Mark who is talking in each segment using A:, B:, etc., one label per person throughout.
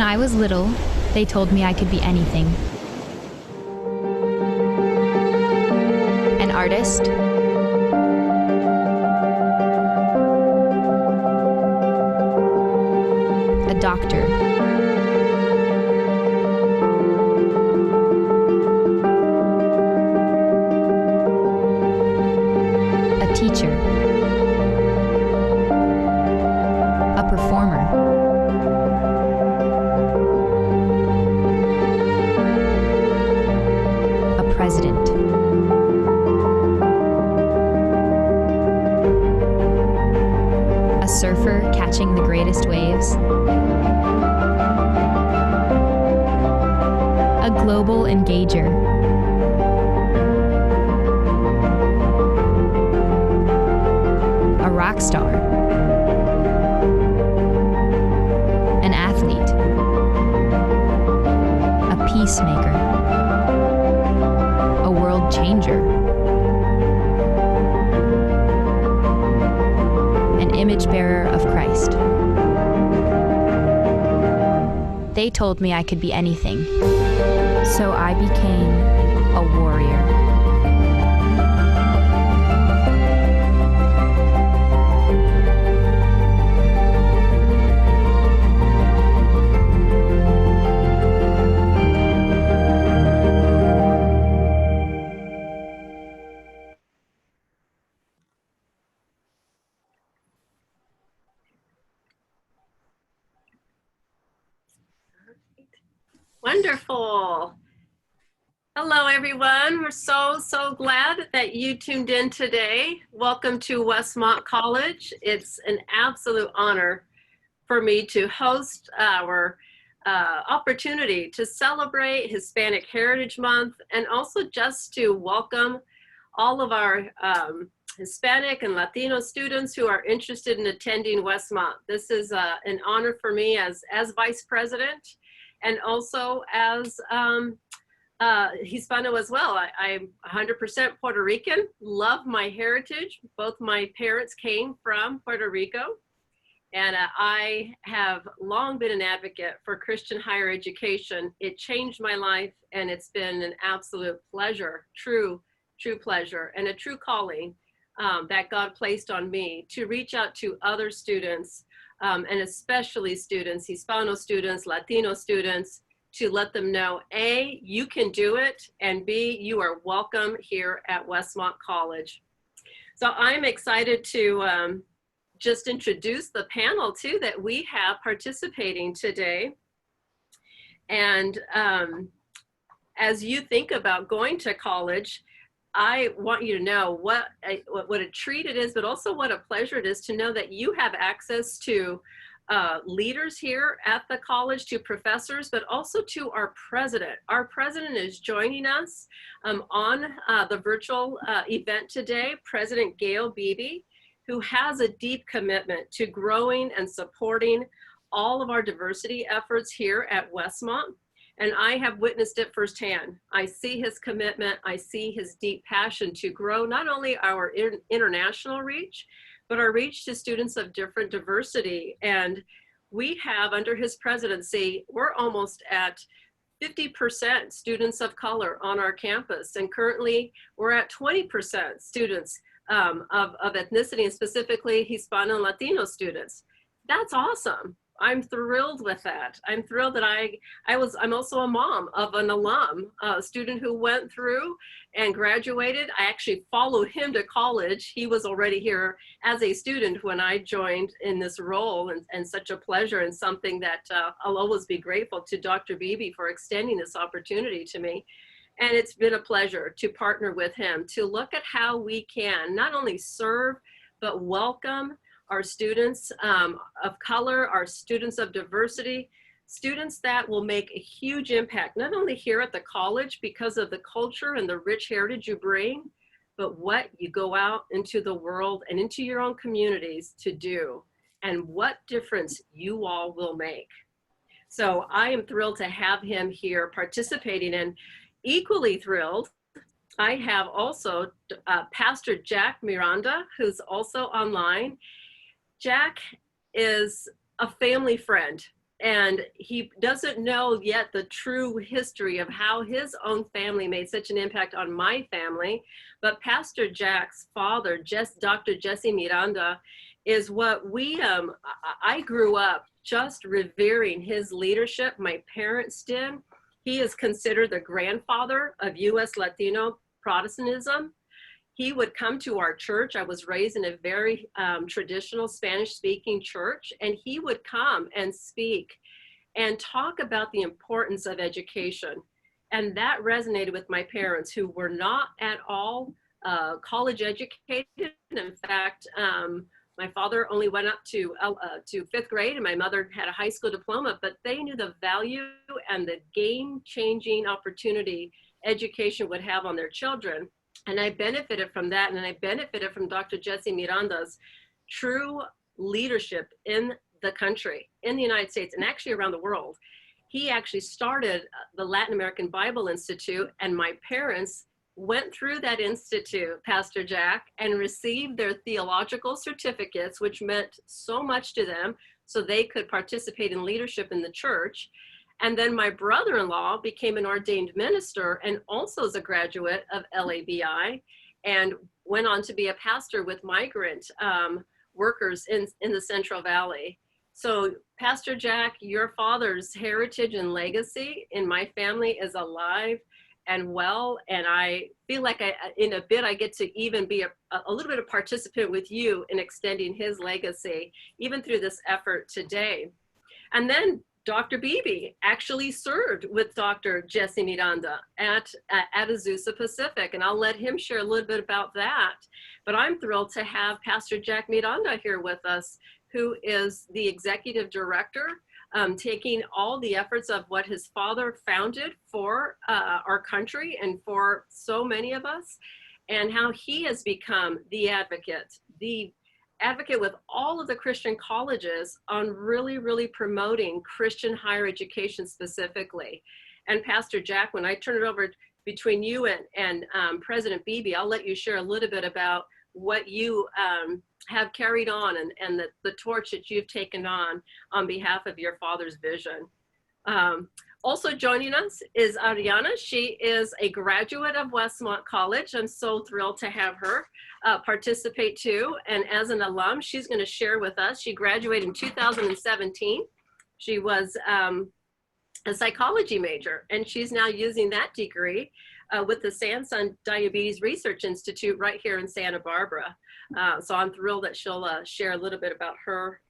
A: I was little, they told me I could be anything. An artist, a doctor, a teacher, a performer, a president. A surfer catching the greatest waves. A global engager. A rock star. An athlete. A peacemaker. A world changer. An image bearer of Christ. They told me I could be anything, so I became a warrior.
B: Wonderful. Hello, everyone. We're so glad that you tuned in today. Welcome to Westmont College. It's an absolute honor for me to host our opportunity to celebrate Hispanic Heritage Month and also just to welcome all of our Hispanic and Latino students who are interested in attending Westmont. This is an honor for me as Vice President and also as Hispano as well. I'm 100% Puerto Rican, love my heritage. Both my parents came from Puerto Rico, and I have long been an advocate for Christian higher education. It changed my life, and it's been an absolute pleasure, true pleasure, and a true calling that God placed on me to reach out to other students, and especially students, Hispano students, Latino students, to let them know, A, you can do it, and B, you are welcome here at Westmont College. So I'm excited to just introduce the panel too that we have participating today. And as you think about going to college, I want you to know what a treat it is, but also what a pleasure it is to know that you have access to leaders here at the college, to professors, but also to our president. Our president is joining us on the virtual event today, President Gail Beebe, who has a deep commitment to growing and supporting all of our diversity efforts here at Westmont. And I have witnessed it firsthand. I see his commitment, I see his deep passion to grow not only our international reach, but our reach to students of different diversity. And we have, under his presidency, we're almost at 50% students of color on our campus. And currently we're at 20% students of ethnicity, and specifically Hispano and Latino students. That's awesome. I'm thrilled with that. I'm thrilled that I'm also a mom of an alum, a student who went through and graduated. I actually followed him to college. He was already here as a student when I joined in this role, and such a pleasure, and something that I'll always be grateful to Dr. Beebe for extending this opportunity to me. And it's been a pleasure to partner with him to look at how we can not only serve, but welcome our students of color, our students of diversity, students that will make a huge impact, not only here at the college because of the culture and the rich heritage you bring, but what you go out into the world and into your own communities to do, and what difference you all will make. So I am thrilled to have him here participating, and equally thrilled, I have also Pastor Jack Miranda, who's also online. Jack is a family friend. And he doesn't know yet the true history of how his own family made such an impact on my family. But Pastor Jack's father, Dr. Jesse Miranda, is what I grew up just revering his leadership. My parents did. He is considered the grandfather of U.S. Latino Protestantism. He would come to our church. I was raised in a very traditional Spanish-speaking church, and he would come and speak and talk about the importance of education. And that resonated with my parents, who were not at all college educated. In fact, my father only went up to 5th grade, and my mother had a high school diploma, but they knew the value and the game-changing opportunity education would have on their children. And I benefited from that, and I benefited from Dr. Jesse Miranda's true leadership in the country, in the United States, and actually around the world. He actually started the Latin American Bible Institute, and my parents went through that institute, Pastor Jack, and received their theological certificates, which meant so much to them, so they could participate in leadership in the church. And then my brother-in-law became an ordained minister and also is a graduate of LABI, and went on to be a pastor with migrant workers in the Central Valley. So Pastor Jack, your father's heritage and legacy in my family is alive and well, and I feel like in a bit I get to even be a little bit of participant with you in extending his legacy, even through this effort today. And then Dr. Beebe actually served with Dr. Jesse Miranda at Azusa Pacific, and I'll let him share a little bit about that. But I'm thrilled to have Pastor Jack Miranda here with us, who is the executive director, taking all the efforts of what his father founded for our country and for so many of us, and how he has become the advocate with all of the Christian colleges on really promoting Christian higher education specifically. And Pastor Jack, when I turn it over between you and President Beebe, I'll let you share a little bit about what you have carried on and the torch that you've taken on behalf of your father's vision. Also joining us is Ariana. She is a graduate of Westmont College. I'm so thrilled to have her participate too. And as an alum, she's going to share with us. She graduated in 2017. She was a psychology major, and she's now using that degree with the Sanson Diabetes Research Institute right here in Santa Barbara. So I'm thrilled that she'll share a little bit about her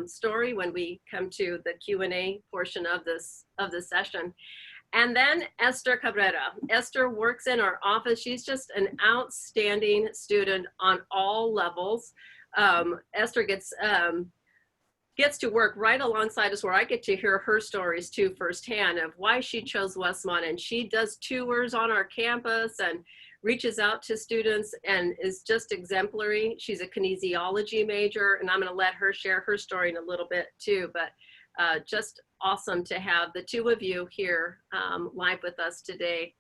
B: story when we come to the Q&A portion of this session. And then Esther Cabrera. Esther works in our office. She's just an outstanding student on all levels. Esther gets to work right alongside us, where I get to hear her stories too firsthand of why she chose Westmont. And she does tours on our campus and reaches out to students and is just exemplary. She's a kinesiology major, and I'm going to let her share her story in a little bit too. But just awesome to have the two of you here live with us today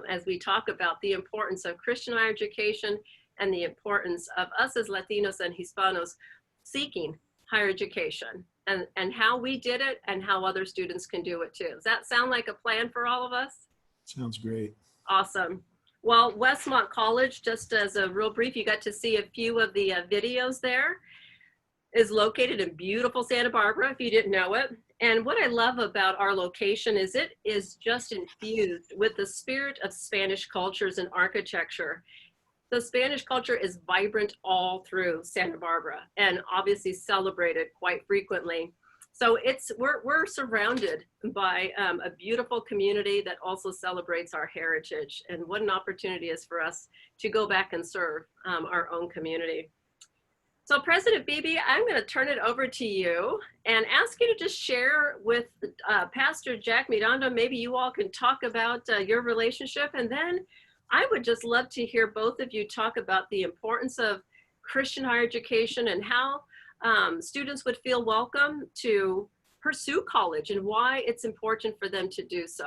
B: as we talk about the importance of Christian higher education and the importance of us as Latinos and Hispanos seeking higher education, and how we did it and how other students can do it too. Does that sound like a plan for all of us?
C: Sounds great.
B: Awesome. Well, Westmont College, just as a real brief, you got to see a few of the videos there, is located in beautiful Santa Barbara, if you didn't know it. And what I love about our location is it is just infused with the spirit of Spanish cultures and architecture. The Spanish culture is vibrant all through Santa Barbara and obviously celebrated quite frequently. So we're surrounded by a beautiful community that also celebrates our heritage, and what an opportunity it is for us to go back and serve our own community. So President Beebe, I'm going to turn it over to you and ask you to just share with Pastor Jack Miranda. Maybe you all can talk about your relationship, and then I would just love to hear both of you talk about the importance of Christian higher education and how students would feel welcome to pursue college and why it's important for them to do so.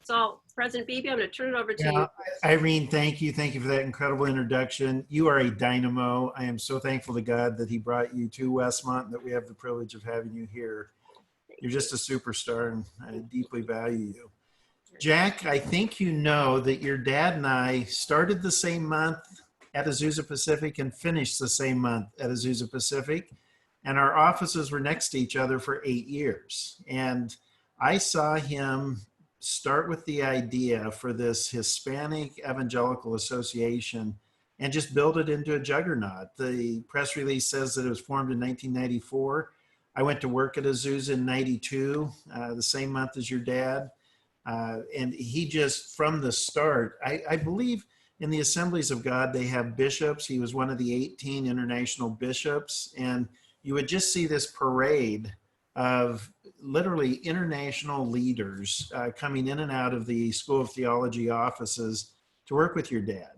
B: So President Beebe, I'm going to turn it over to you.
C: Irene, thank you. Thank you for that incredible introduction. You are a dynamo. I am so thankful to God that he brought you to Westmont and that we have the privilege of having you here. You're just a superstar, and I deeply value you. Jack, I think you know that your dad and I started the same month at Azusa Pacific and finished the same month at Azusa Pacific. And our offices were next to each other for 8 years. And I saw him start with the idea for this Hispanic Evangelical Association and just build it into a juggernaut. The press release says that it was formed in 1994. I went to work at Azusa in 92, the same month as your dad. And he just, from the start, I believe in the Assemblies of God, they have bishops. He was one of the 18 international bishops. And you would just see this parade of literally international leaders coming in and out of the School of Theology offices to work with your dad.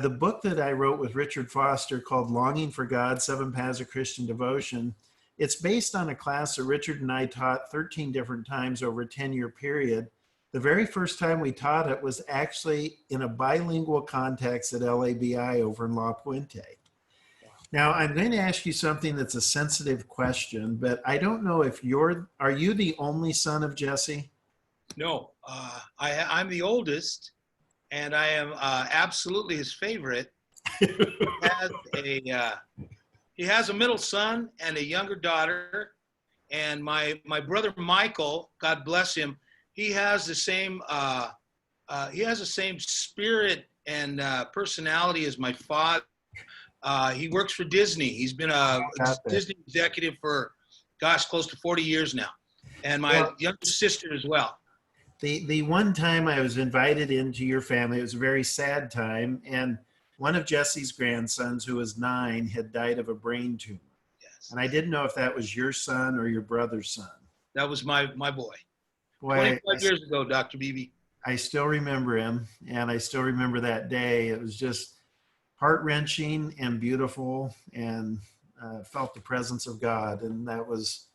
C: The book that I wrote with Richard Foster called Longing for God, 7 Paths of Christian Devotion, it's based on a class that Richard and I taught 13 different times over a 10-year period. The very first time we taught it was actually in a bilingual context at LABI over in La Puente. Now, I'm going to ask you something that's a sensitive question, but I don't know if are you the only son of Jesse?
D: No, I'm the oldest, and I am absolutely his favorite. He has a middle son and a younger daughter, and my brother Michael, God bless him, he has the same spirit and personality as my father. He works for Disney. He's been a Disney executive for, close to 40 years now. And my younger sister as well.
C: The one time I was invited into your family, it was a very sad time. And one of Jesse's grandsons, who was 9, had died of a brain tumor.
D: Yes.
C: And I didn't know if that was your son or your brother's son.
D: That was my boy.
C: Boy,
D: 25 years ago, Dr. Beebe.
C: I still remember him, and I still remember that day. It was just heart-wrenching and beautiful, and felt the presence of God. And that was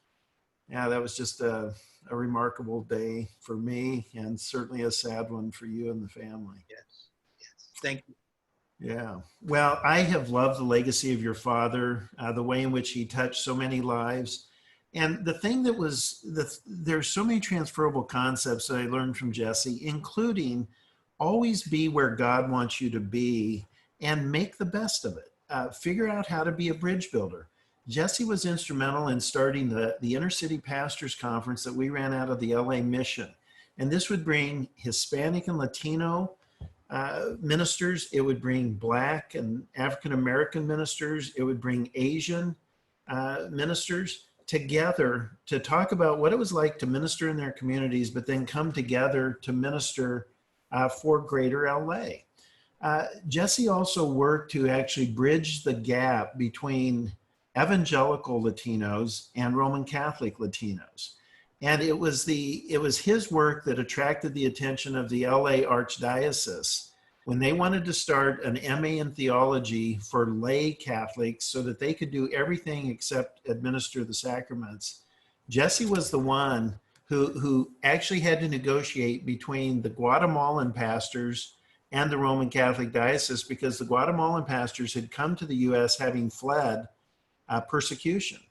C: just a remarkable day for me, and certainly a sad one for you and the family.
D: Yes. Thank you.
C: Yeah. Well, I have loved the legacy of your father, the way in which he touched so many lives. And the thing that was, there's so many transferable concepts that I learned from Jesse, including always be where God wants you to be and make the best of it. Figure out how to be a bridge builder. Jesse was instrumental in starting the Inner City Pastors Conference that we ran out of the LA Mission. And this would bring Hispanic and Latino ministers. It would bring Black and African American ministers. It would bring Asian ministers together to talk about what it was like to minister in their communities, but then come together to minister for greater LA. Jesse also worked to actually bridge the gap between evangelical Latinos and Roman Catholic Latinos. And it was his work that attracted the attention of the LA Archdiocese when they wanted to start an MA in theology for lay Catholics so that they could do everything except administer the sacraments. Jesse was the one who actually had to negotiate between the Guatemalan pastors and the Roman Catholic Diocese, because the Guatemalan pastors had come to the U.S. having fled persecution.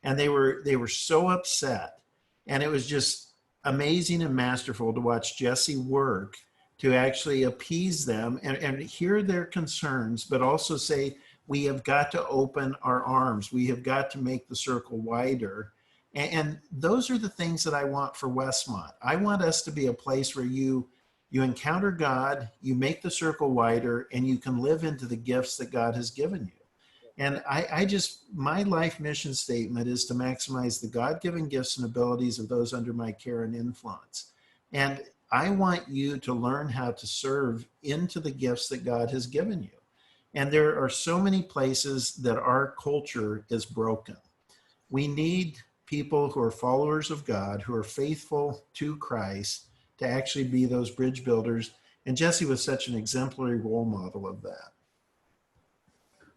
C: And they were so upset. And it was just amazing and masterful to watch Jesse work to actually appease them and hear their concerns, but also say, we have got to open our arms. We have got to make the circle wider. And those are the things that I want for Westmont. I want us to be a place where you encounter God, you make the circle wider, and you can live into the gifts that God has given you. And my life mission statement is to maximize the God-given gifts and abilities of those under my care and influence. And I want you to learn how to serve into the gifts that God has given you. And there are so many places that our culture is broken. We need people who are followers of God, who are faithful to Christ, to actually be those bridge builders. And Jesse was such an exemplary role model of that.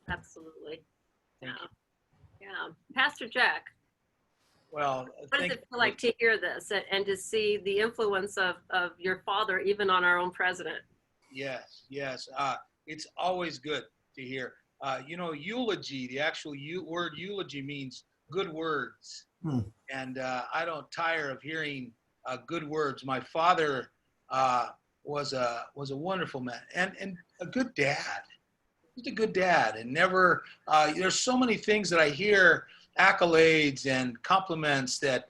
B: Absolutely. Yeah. Pastor Jack,
D: Well,
B: what does it feel like to hear this and to see the influence of your father even on our own president?
D: Yes. It's always good to hear. Eulogy, the actual word eulogy means good words.
C: Hmm.
D: And I don't tire of hearing good words. My father was a wonderful man and a good dad. He's a good dad, and never. There's so many things that I hear, accolades and compliments that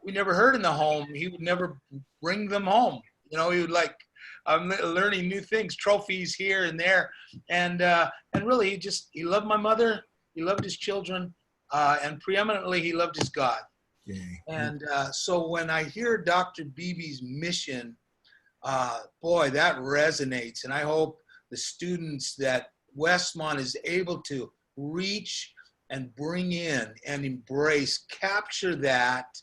D: we never heard in the home. He would never bring them home. You know, he would like, I'm learning new things, trophies here and there, and really, he loved my mother. He loved his children, and preeminently, he loved his God.
C: Okay.
D: And so when I hear Dr. Beebe's mission, boy, that resonates. And I hope the students that Westmont is able to reach and bring in and embrace, capture that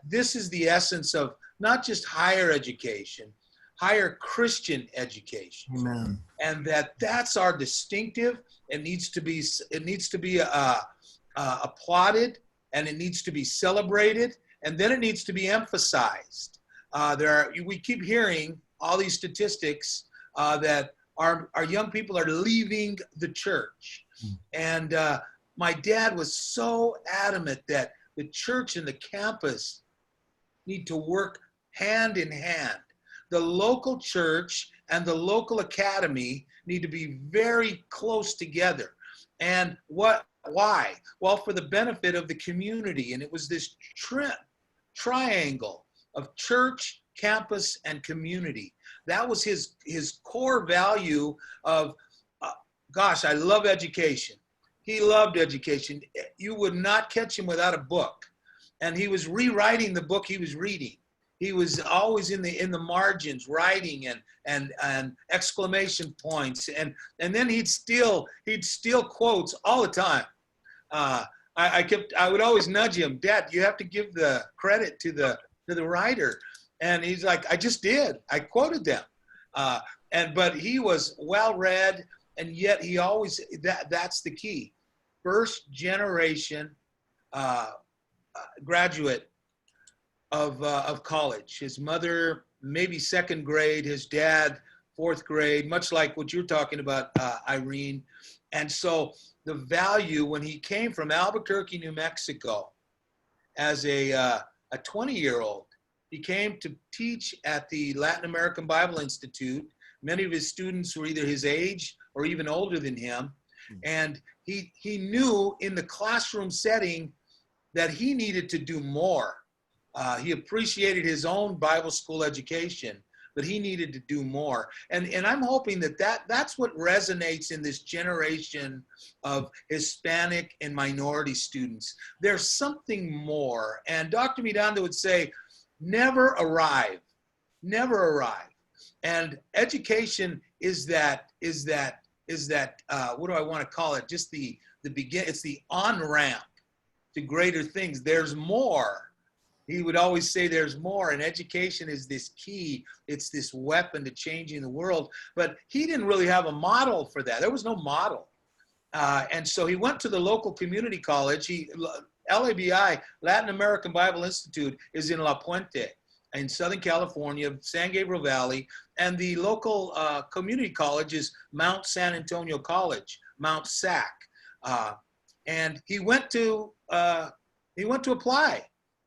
D: this is the essence of not just higher education, higher Christian education.
C: Amen.
D: And that's our distinctive. It needs to be applauded, and it needs to be celebrated, and then it needs to be emphasized. We keep hearing all these statistics that our young people are leaving the church. And my dad was so adamant that the church and the campus need to work hand in hand. The local church and the local academy need to be very close together. And why? Well, for the benefit of the community. And it was this triangle of church, campus, and community. That was his core value of, gosh, I love education. He loved education. You would not catch him without a book. And he was rewriting the book he was reading. He was always in the margins, writing and exclamation points, and then he'd steal quotes all the time. I would always nudge him, Dad, you have to give the credit to the writer, and he's like, I just did. I quoted them, but he was well read, and yet he always that's the key. First generation graduate of college. His mother, maybe second grade, his dad, fourth grade, much like what you're talking about, Irene. And so the value, when he came from Albuquerque, New Mexico, as a 20-year-old, he came to teach at the Latin American Bible Institute. Many of his students were either his age or even older than him. And he knew in the classroom setting that he needed to do more. He appreciated his own Bible school education, but he needed to do more. And I'm hoping that's what resonates in this generation of Hispanic and minority students. There's something more. And Dr. Miranda would say, never arrive. And education is that what do I want to call it? Just the begin. It's the on-ramp to greater things. There's more. He would always say there's more, and education is this key. It's this weapon to changing the world. But he didn't really have a model for that. There was no model. And so he went to the local community college. LABI, Latin American Bible Institute, is in La Puente in Southern California, San Gabriel Valley. And the local community college is Mount San Antonio College, Mount SAC. And he went to apply.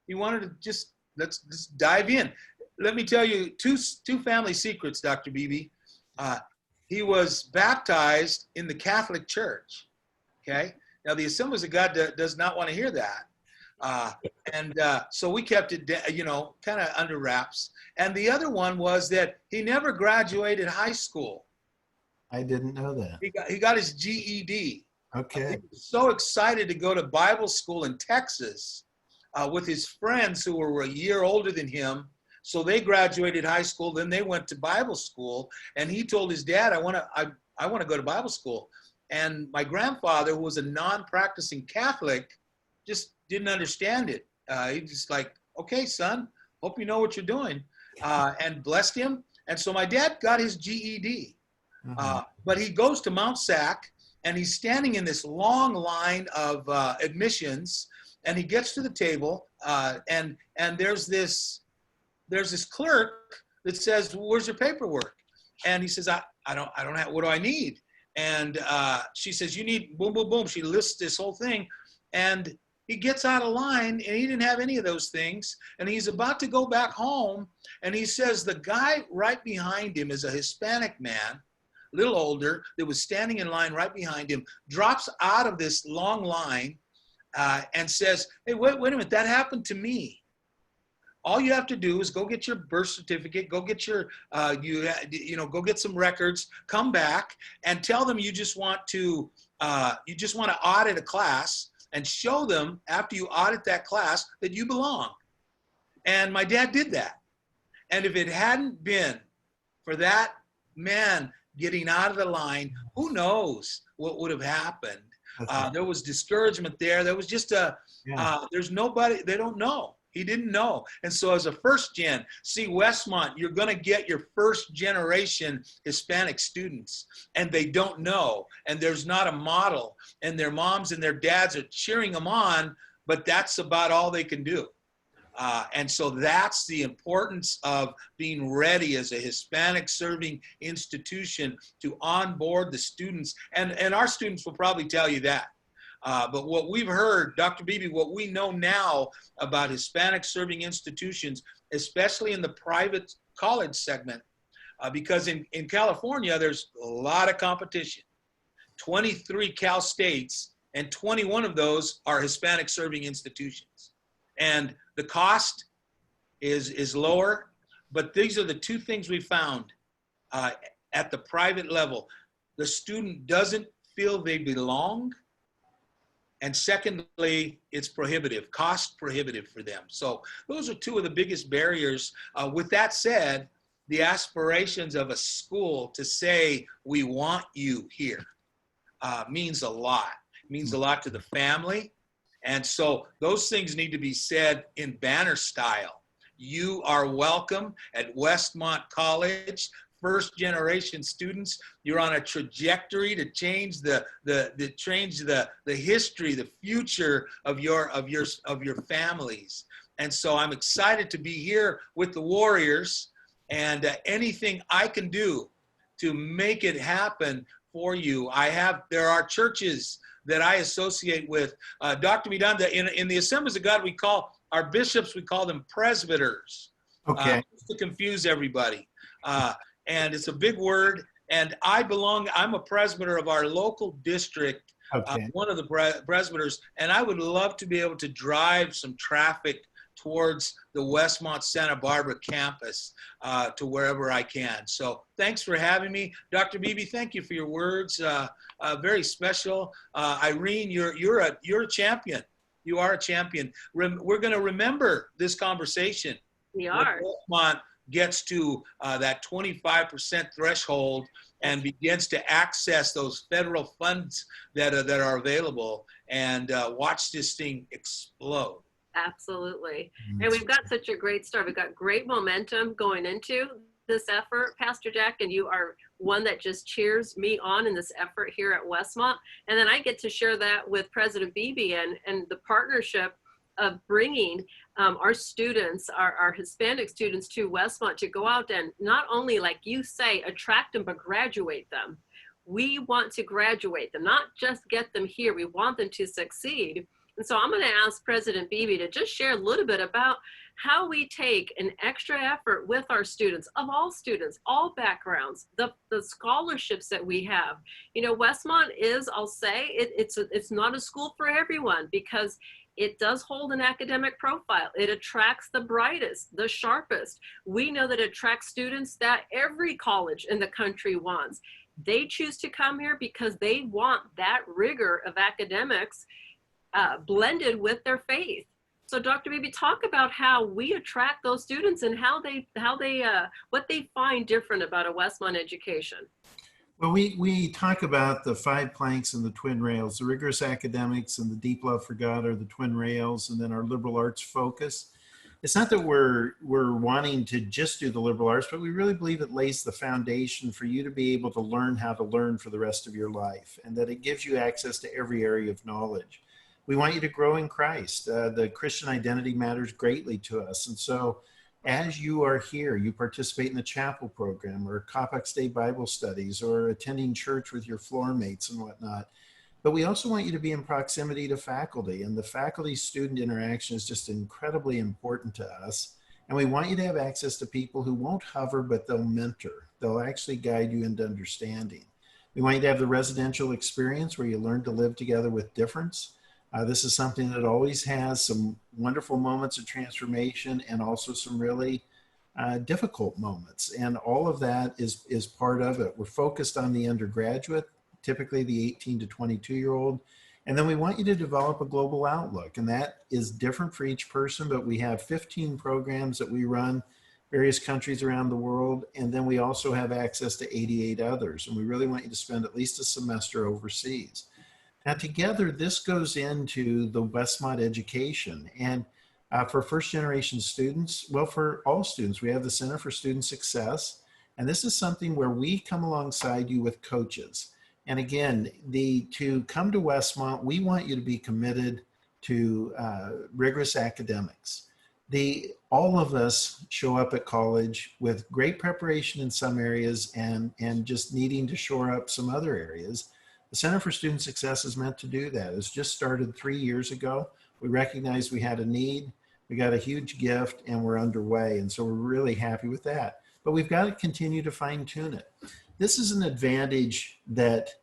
D: He wanted to let's dive in. Let me tell you two family secrets, Dr. Beebe. He was baptized in the Catholic Church. Okay. Now the Assemblies of God does not want to hear that, and so we kept it, kind of under wraps. And the other one was that he never graduated high school.
C: I didn't know that.
D: He got his GED.
C: Okay.
D: He was so excited to go to Bible school in Texas. With his friends who were a year older than him. So they graduated high school, then they went to Bible school, and he told his dad, I want to go to Bible school. And my grandfather, who was a non-practicing Catholic, just didn't understand it. He just like, okay, son, hope you know what you're doing, and blessed him. And so my dad got his GED, but he goes to Mount SAC, and he's standing in this long line of admissions. And he gets to the table, and there's this clerk that says, "Where's your paperwork?" And he says, "I don't have. What do I need?" And she says, "You need boom, boom, boom." She lists this whole thing, and he gets out of line, and he didn't have any of those things. And he's about to go back home. And he says the guy right behind him is a Hispanic man, a little older, that was standing in line right behind him, drops out of this long line and says, hey, wait a minute, that happened to me. All you have to do is go get your birth certificate, go get your, go get some records, come back and tell them you just want to audit a class, and show them after you audit that class that you belong. And my dad did that. And if it hadn't been for that man getting out of the line, who knows what would have happened. There was discouragement there. There was just there's nobody, they don't know. He didn't know. And so as a first gen, see, Westmont, you're going to get your first generation Hispanic students, and they don't know. And there's not a model, and their moms and their dads are cheering them on, but that's about all they can do. And so that's the importance of being ready as a Hispanic serving institution to onboard the students. And our students will probably tell you that. But what we've heard, Dr. Beebe, what we know now about Hispanic serving institutions, especially in the private college segment, because in California, there's a lot of competition. 23 Cal States, and 21 of those are Hispanic serving institutions. And the cost is lower, but these are the two things we found at the private level. The student doesn't feel they belong. And secondly, it's prohibitive, cost prohibitive for them. So those are two of the biggest barriers. With that said, the aspirations of a school to say, we want you here, means a lot. It means a lot to the family. And so those things need to be said in banner style. You are welcome at Westmont College. First generation students, you're on a trajectory to change the history, the future of your families. And so I'm excited to be here with the Warriors, and anything I can do to make it happen for you. There are churches that I associate with. Dr. Miranda, in the Assemblies of God, we call our bishops, we call them presbyters.
C: Okay.
D: Just to confuse everybody. And it's a big word. And I'm a presbyter of our local district,
C: Okay.
D: One of the presbyters, and I would love to be able to drive some traffic towards the Westmont Santa Barbara campus to wherever I can. So thanks for having me. Dr. Beebe, thank you for your words. Very special. Irene, you're a champion. You are a champion. We're going to remember this conversation.
B: We are.
D: Westmont gets to that 25% threshold and begins to access those federal funds that are available, and watch this thing explode.
B: Absolutely. And we've got such a great start. We've got great momentum going into this effort, Pastor Jack, and you are one that just cheers me on in this effort here at Westmont. And then I get to share that with President Beebe and the partnership of bringing our students, our Hispanic students to Westmont to go out and not only, like you say, attract them, but graduate them. We want to graduate them, not just get them here. We want them to succeed. And so I'm going to ask President Beebe to just share a little bit about how we take an extra effort with our students, of all backgrounds, the scholarships that we have. You know, Westmont is, I'll say, it's not a school for everyone, because it does hold an academic profile. It attracts the brightest, the sharpest. We know that it attracts students that every college in the country wants. They choose to come here because they want that rigor of academics blended with their faith. So Dr. Beebe, talk about how we attract those students and what they find different about a Westmont education.
C: Well, we talk about the 5 planks and the twin rails. The rigorous academics and the deep love for God are the twin rails, and then our liberal arts focus. It's not that we're wanting to just do the liberal arts, but we really believe it lays the foundation for you to be able to learn how to learn for the rest of your life, and that it gives you access to every area of knowledge. We want you to grow in Christ. The Christian identity matters greatly to us. And so as you are here, you participate in the chapel program or Kappa Day Bible studies or attending church with your floor mates and whatnot. but we also want you to be in proximity to faculty, and the faculty-student interaction is just incredibly important to us. And we want you to have access to people who won't hover, but they'll mentor. They'll actually guide you into understanding. We want you to have the residential experience where you learn to live together with difference. This is something that always has some wonderful moments of transformation and also some really difficult moments. And all of that is part of it. We're focused on the undergraduate, typically the 18 to 22-year-old. And then we want you to develop a global outlook. And that is different for each person, but we have 15 programs that we run, various countries around the world. And then we also have access to 88 others. And we really want you to spend at least a semester overseas. Now together, this goes into the Westmont education. And for first generation students, well, for all students, we have the Center for Student Success. And this is something where we come alongside you with coaches. And again, to come to Westmont, we want you to be committed to rigorous academics. All of us show up at college with great preparation in some areas and just needing to shore up some other areas. The Center for Student Success is meant to do that. It's just started 3 years ago. We recognized we had a need, we got a huge gift, and we're underway. And so we're really happy with that. But we've got to continue to fine tune it. This is an advantage that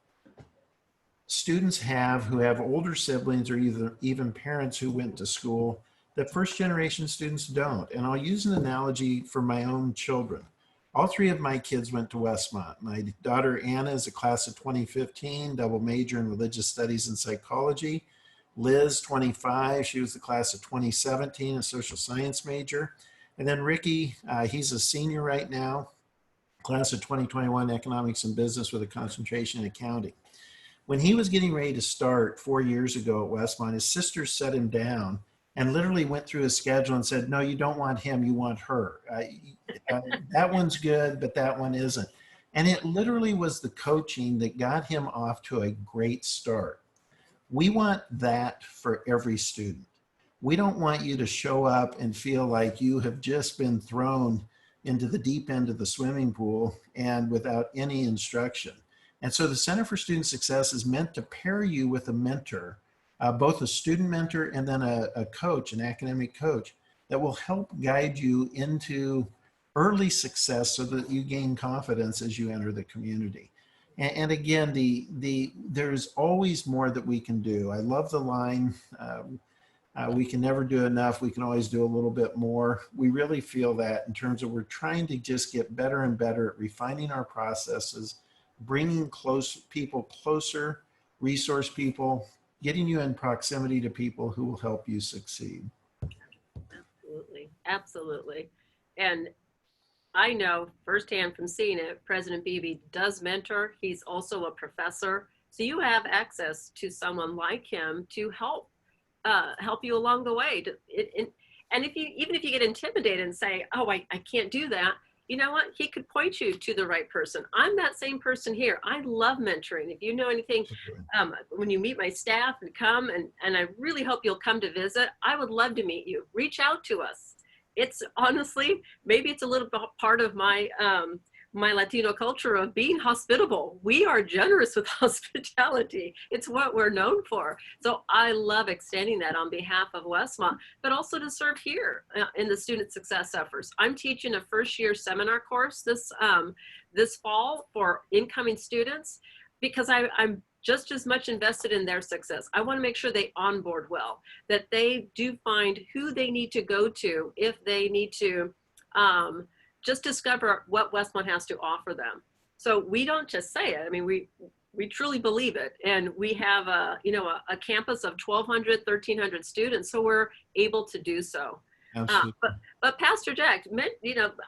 C: students have who have older siblings or even parents who went to school that first generation students don't. And I'll use an analogy for my own children. All three of my kids went to Westmont. My daughter Anna is a class of 2015, double major in religious studies and psychology. Liz, 25, she was the class of 2017, a social science major. And then Ricky, he's a senior right now, class of 2021, economics and business with a concentration in accounting. When he was getting ready to start 4 years ago at Westmont, his sister set him down and literally went through his schedule and said, no, you don't want him, you want her. That one's good, but that one isn't. And it literally was the coaching that got him off to a great start. We want that for every student. We don't want you to show up and feel like you have just been thrown into the deep end of the swimming pool and without any instruction. And so the Center for Student Success is meant to pair you with a mentor, both a student mentor and then a coach, an academic coach, that will help guide you into early success so that you gain confidence as you enter the community. And again, there's always more that we can do. I love the line, we can never do enough, we can always do a little bit more. We really feel that in terms of we're trying to just get better and better at refining our processes, bringing people closer, resource people, getting you in proximity to people who will help you succeed.
B: Absolutely, absolutely. And I know firsthand from seeing it, President Beebe does mentor. He's also a professor. So you have access to someone like him to help you along the way. And even if you get intimidated and say, oh, I can't do that, you know what? He could point you to the right person. I'm that same person here. I love mentoring. If you know anything, when you meet my staff and come, and I really hope you'll come to visit, I would love to meet you. Reach out to us. It's honestly, maybe it's a little bit part of my my Latino culture of being hospitable. We are generous with hospitality. It's what we're known for. So I love extending that on behalf of Westmont, but also to serve here in the student success efforts. I'm teaching a first-year seminar course this fall for incoming students because I'm just as much invested in their success. I want to make sure they onboard well, that they do find who they need to go to if they need to just discover what Westmont has to offer them. So we don't just say it. I mean, we truly believe it. And we have a campus of 1,200, 1,300 students, so we're able to do so. But Pastor Jack,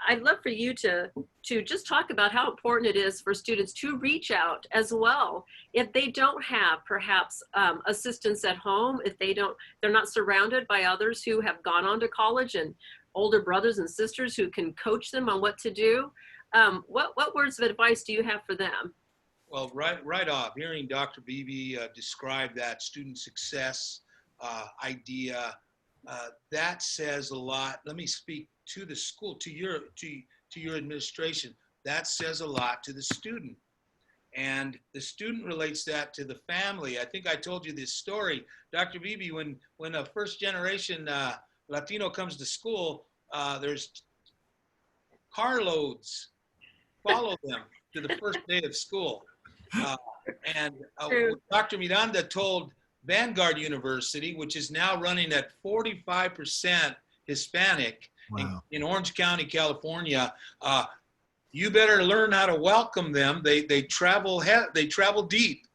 B: I'd love for you to just talk about how important it is for students to reach out as well if they don't have perhaps assistance at home, if they're not surrounded by others who have gone on to college and older brothers and sisters who can coach them on what to do. What words of advice do you have for them?
D: Well, right off, hearing Dr. Beebe describe that student success idea, that says a lot. Let me speak to the school, to your administration. That says a lot to the student. And the student relates that to the family. I think I told you this story, Dr. Beebe, when a first generation Latino comes to school, there's carloads follow them to the first day of school. And Dr. Miranda told Vanguard University, which is now running at 45% Hispanic,
C: Wow.
D: in Orange County, California, you better learn how to welcome them. They travel deep.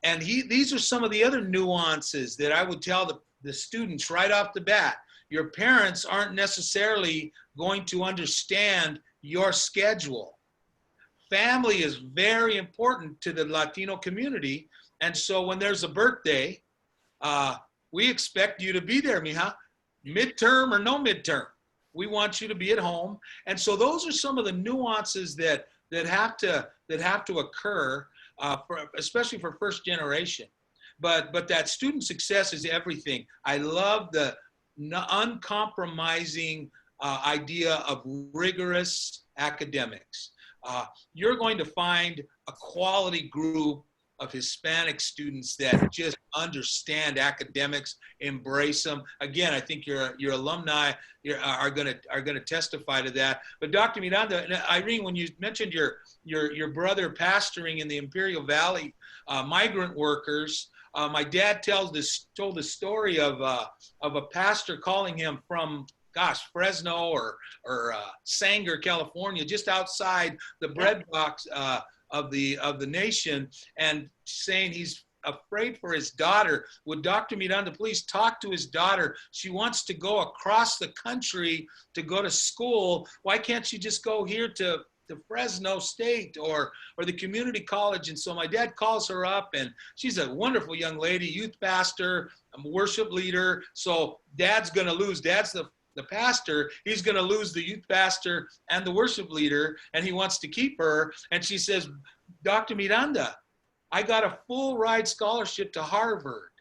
D: And these are some of the other nuances that I would tell the students right off the bat. Your parents aren't necessarily going to understand your schedule. Family is very important to the Latino community. And so when there's a birthday, we expect you to be there, mija, midterm or no midterm. We want you to be at home. And so those are some of the nuances that have to occur, especially for first generation. But that student success is everything. I love the uncompromising idea of rigorous academics. You're going to find a quality group of Hispanic students that just understand academics, embrace them. Again, I think your alumni are going to testify to that. But Dr. Miranda and Irene, when you mentioned your brother pastoring in the Imperial Valley, migrant workers, my dad told the story of a pastor calling him from Fresno or Sanger, California, just outside the breadbox of the nation, and saying he's afraid for his daughter. Would Dr. Miranda please talk to his daughter? She wants to go across the country to go to school. Why can't she just go here to Fresno State or the community college? And so my dad calls her up, and she's a wonderful young lady, youth pastor, worship leader. So dad's going to lose. Dad's the pastor. He's going to lose the youth pastor and the worship leader, and he wants to keep her. And she says, Dr. Miranda, I got a full ride scholarship to Harvard.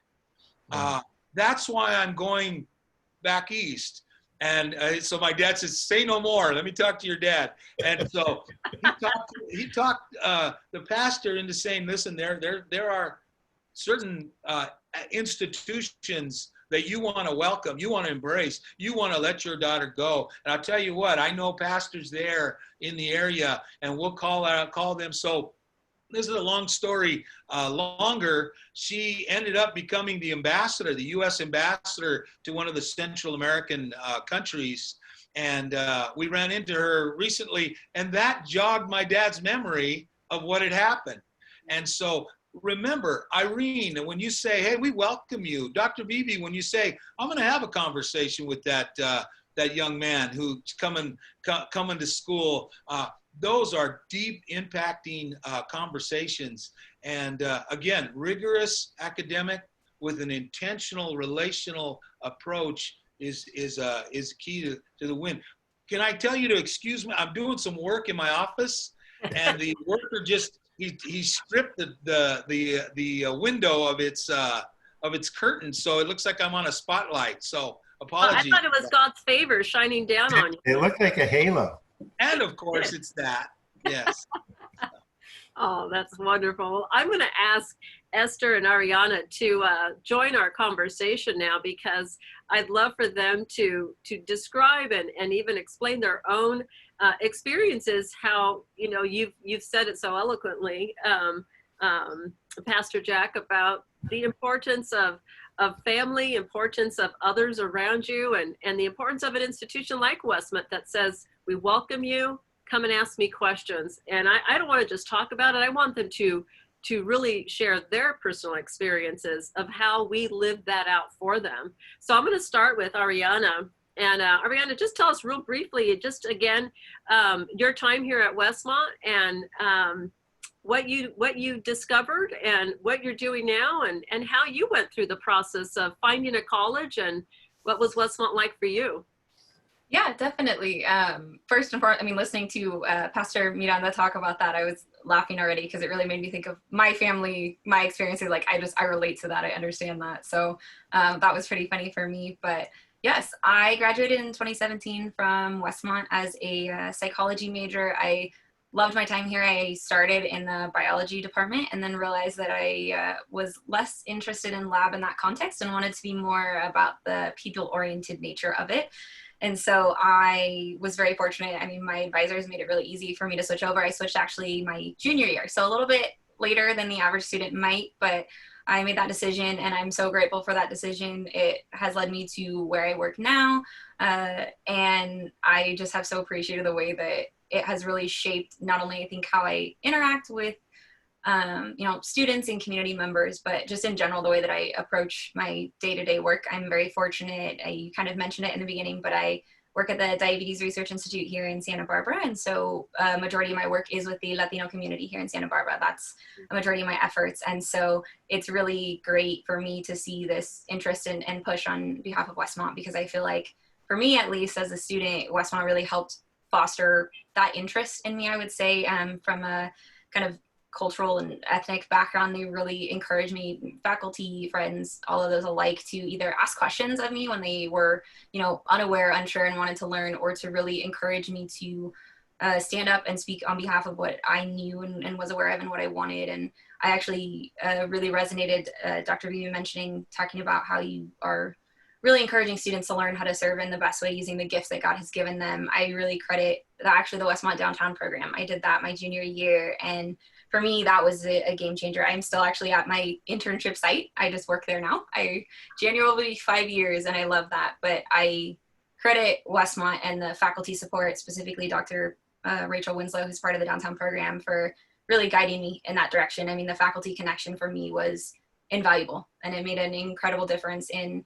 D: That's why I'm going back east. And so my dad says, say no more. Let me talk to your dad. And so he talked the pastor into saying, listen, there are certain institutions that you want to welcome, you want to embrace, you want to let your daughter go. And I'll tell you what, I know pastors there in the area, and we'll call them. So this is a long story longer. She ended up becoming the ambassador, the U.S. ambassador to one of the Central American countries. And we ran into her recently, and that jogged my dad's memory of what had happened. And so remember, Irene, when you say, hey, we welcome you. Dr. Beebe, when you say, I'm going to have a conversation with that young man who's coming to school, those are deep impacting conversations. And again, rigorous academic with an intentional relational approach is key to the win. Can I tell you to excuse me? I'm doing some work in my office, and the worker just, he stripped the window of its curtains, so it looks like I'm on a spotlight. So apologies.
B: I thought it was God's favor shining down on you.
C: It looked like a halo.
D: And of course, it's that. Yes.
B: Oh, that's wonderful. I'm going to ask Esther and Ariana to join our conversation now, because I'd love for them to describe and even explain their own experiences. How, you've said it so eloquently, Pastor Jack, about the importance of family, importance of others around you, and the importance of an institution like Westmont that says, we welcome you, come and ask me questions. And I don't want to just talk about it. I want them to really share their personal experiences of how we live that out for them. So I'm going to start with Ariana. And Ariana, just tell us real briefly, just again, your time here at Westmont, and what you discovered and what you're doing now, and how you went through the process of finding a college, and what was Westmont like for you?
E: Yeah, definitely. First and foremost, listening to Pastor Miranda talk about that, I was laughing already, because it really made me think of my family, my experiences. Like, I relate to that. I understand that. So that was pretty funny for me. But yes, I graduated in 2017 from Westmont as a psychology major. I loved my time here. I started in the biology department and then realized that I was less interested in lab in that context and wanted to be more about the people-oriented nature of it. And so I was very fortunate. I mean, my advisors made it really easy for me to switch over. I switched actually my junior year, so a little bit later than the average student might, but I made that decision and I'm so grateful for that decision. It has led me to where I work now. And I just have so appreciated the way that it has really shaped not only I think how I interact with students and community members, but just in general, the way that I approach my day-to-day work. I'm very fortunate. You kind of mentioned it in the beginning, but I work at the Diabetes Research Institute here in Santa Barbara. And so a majority of my work is with the Latino community here in Santa Barbara. That's a majority of my efforts. And so it's really great for me to see this interest and push on behalf of Westmont, because I feel like, for me at least as a student, Westmont really helped foster that interest in me, I would say, from a kind of cultural and ethnic background. They really encouraged me, faculty, friends, all of those alike, to either ask questions of me when they were, unaware, unsure, and wanted to learn, or to really encourage me to stand up and speak on behalf of what I knew and was aware of and what I wanted. And I actually really resonated, Dr. Vivi mentioning, talking about how you are really encouraging students to learn how to serve in the best way using the gifts that God has given them. I really credit the Westmont Downtown program. I did that my junior year, and for me, that was a game changer. I'm still actually at my internship site. I just work there now. January will be 5 years, and I love that. But I credit Westmont and the faculty support, specifically Dr. Rachel Winslow, who's part of the downtown program, for really guiding me in that direction. I mean, the faculty connection for me was invaluable, and it made an incredible difference in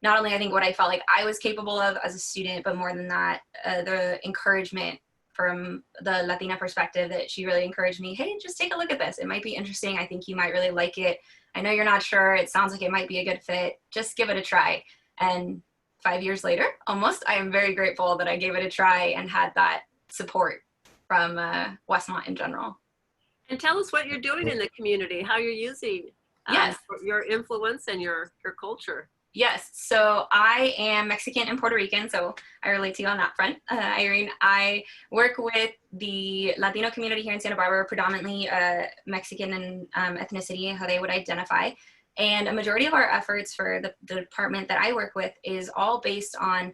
E: not only, I think, what I felt like I was capable of as a student, but more than that, the encouragement from the Latina perspective, that she really encouraged me, hey, just take a look at this. It might be interesting. I think you might really like it. I know you're not sure. It sounds like it might be a good fit. Just give it a try. And 5 years later, almost, I am very grateful that I gave it a try and had that support from Westmont in general.
B: And tell us what you're doing in the community, how you're using
E: yes.
B: your influence and your culture.
E: Yes, so I am Mexican and Puerto Rican, so I relate to you on that front, Irene. I work with the Latino community here in Santa Barbara, predominantly Mexican and ethnicity, how they would identify. And a majority of our efforts for the department that I work with is all based on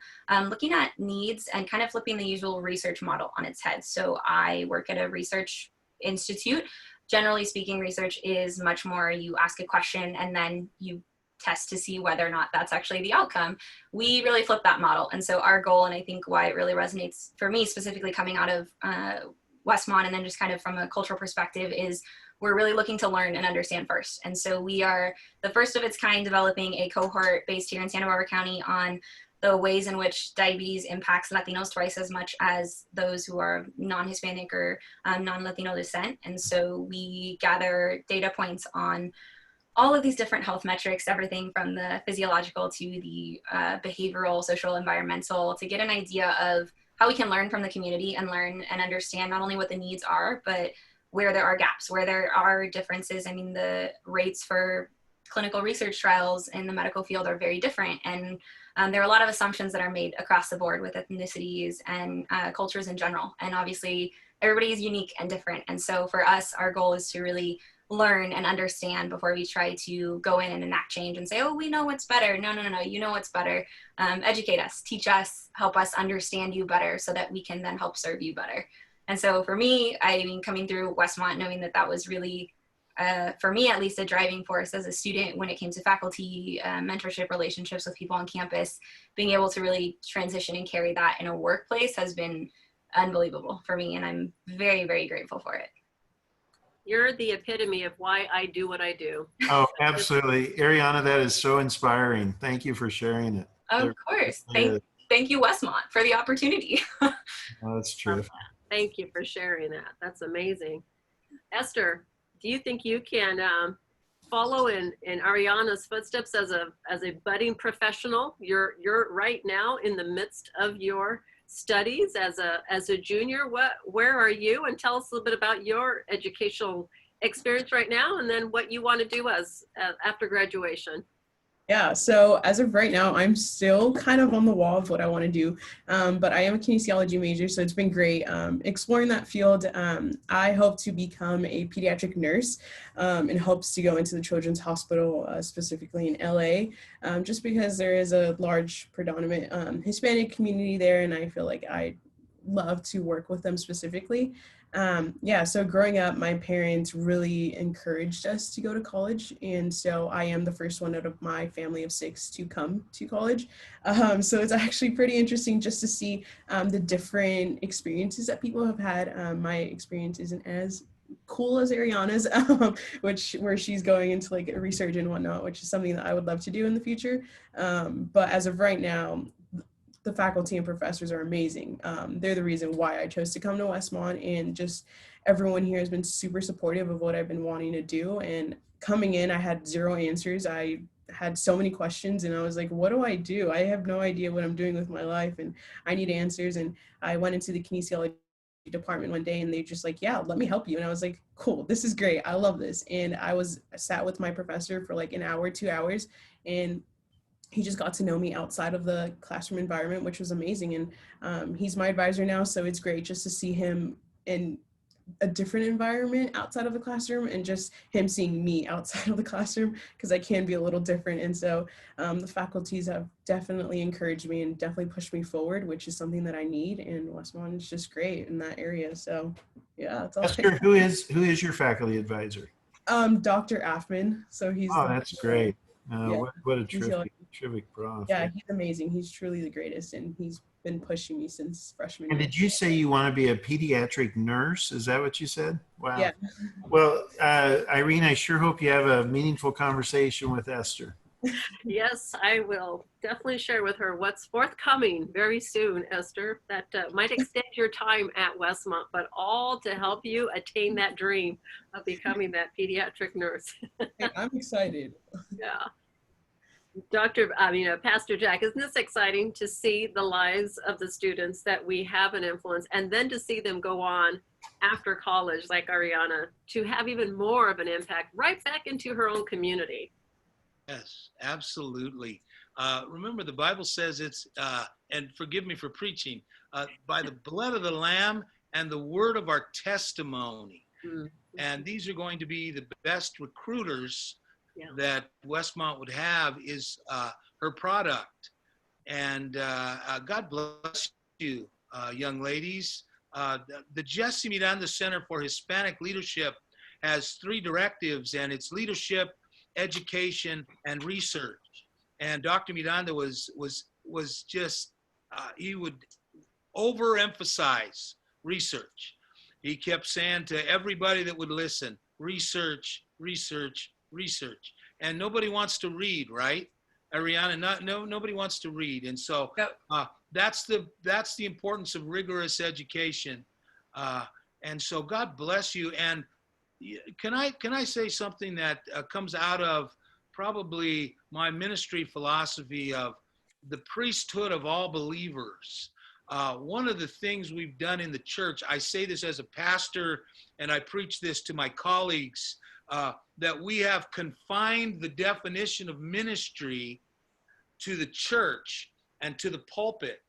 E: looking at needs and kind of flipping the usual research model on its head. So I work at a research institute. Generally speaking, research is much more you ask a question and then you test to see whether or not that's actually the outcome. We really flip that model. And so our goal, and I think why it really resonates for me specifically coming out of Westmont and then just kind of from a cultural perspective, is we're really looking to learn and understand first. And so we are the first of its kind developing a cohort based here in Santa Barbara County on the ways in which diabetes impacts Latinos twice as much as those who are non-Hispanic or non-Latino descent. And so we gather data points on all of these different health metrics, everything from the physiological to the behavioral, social, environmental, to get an idea of how we can learn from the community and learn and understand not only what the needs are, but where there are gaps, where there are differences. I mean, the rates for clinical research trials in the medical field are very different. And there are a lot of assumptions that are made across the board with ethnicities and cultures in general. And obviously, everybody is unique and different. And so for us, our goal is to really learn and understand before we try to go in and enact change and say, oh, we know what's better. No, you know what's better. Educate us, teach us, help us understand you better so that we can then help serve you better. And so for me, I mean, coming through Westmont, knowing that that was really, for me at least, a driving force as a student when it came to faculty, mentorship, relationships with people on campus, being able to really transition and carry that in a workplace has been unbelievable for me. And I'm very, very grateful for it.
B: You're the epitome of why I do what I do.
C: Oh, absolutely. Ariana, that is so inspiring. Thank you for sharing it.
E: Of course. Thank you, Westmont, for the opportunity.
C: Oh, that's true.
B: Thank you for sharing that. That's amazing. Esther, do you think you can follow in Ariana's footsteps as a budding professional? You're right now in the midst of your studies as a junior. Where are you? And tell us a little bit about your educational experience right now, and then what you want to do as after graduation.
F: Yeah, so as of right now, I'm still kind of on the wall of what I want to do, but I am a kinesiology major, so it's been great exploring that field. I hope to become a pediatric nurse and hopes to go into the Children's Hospital, specifically in LA, just because there is a large predominant Hispanic community there, and I feel like I love to work with them specifically. Yeah, so growing up, my parents really encouraged us to go to college. And so I am the first one out of my family of 6 to come to college. So it's actually pretty interesting just to see the different experiences that people have had. My experience isn't as cool as Ariana's, where she's going into like research and whatnot, which is something that I would love to do in the future. But as of right now, the faculty and professors are amazing. They're the reason why I chose to come to Westmont, and just everyone here has been super supportive of what I've been wanting to do. And coming in, I had 0 answers. I had so many questions, and I was like, what do I do? I have no idea what I'm doing with my life, and I need answers. And I went into the kinesiology department one day, and they just like, yeah, let me help you. And I was like, cool, this is great. I love this. And I sat with my professor for like an hour, 2 hours, and he just got to know me outside of the classroom environment, which was amazing. And he's my advisor now, so it's great just to see him in a different environment outside of the classroom, and just him seeing me outside of the classroom, because I can be a little different. And so the faculties have definitely encouraged me and definitely pushed me forward, which is something that I need. And Westmont is just great in that area. So yeah, it's all.
C: Esther, who is your faculty advisor?
F: Dr. Affman. So he's
C: That's great.
F: Yeah.
C: What a terrific prof.
F: Yeah, he's amazing. He's truly the greatest, and he's been pushing me since freshman
C: And
F: year.
C: did you say you want to be a pediatric nurse? Is that what you said? Wow.
F: Yeah.
C: Well, Irene, I sure hope you have a meaningful conversation with Esther.
B: Yes, I will definitely share with her what's forthcoming very soon, Esther. That might extend your time at Westmont, but all to help you attain that dream of becoming that pediatric nurse.
F: I'm excited.
B: Yeah. Pastor Jack, isn't this exciting to see the lives of the students that we have an influence, and then to see them go on after college, like Ariana, to have even more of an impact right back into her own community?
D: Yes, absolutely. Remember, the Bible says it's, and forgive me for preaching, by the blood of the Lamb and the word of our testimony. Mm-hmm. And these are going to be the best recruiters that Westmont would have, is her product. And God bless you, young ladies. The Jesse Miranda Center for Hispanic Leadership has 3 directives, and it's leadership, education, and research. And Dr. Miranda was just, he would overemphasize research. He kept saying to everybody that would listen, research, research, research. And nobody wants to read, right? Ariana, nobody wants to read. And so that's the importance of rigorous education. And so God bless you. And can I say something that comes out of probably my ministry philosophy of the priesthood of all believers? One of the things we've done in the church, I say this as a pastor, and I preach this to my colleagues, that we have confined the definition of ministry to the church and to the pulpit.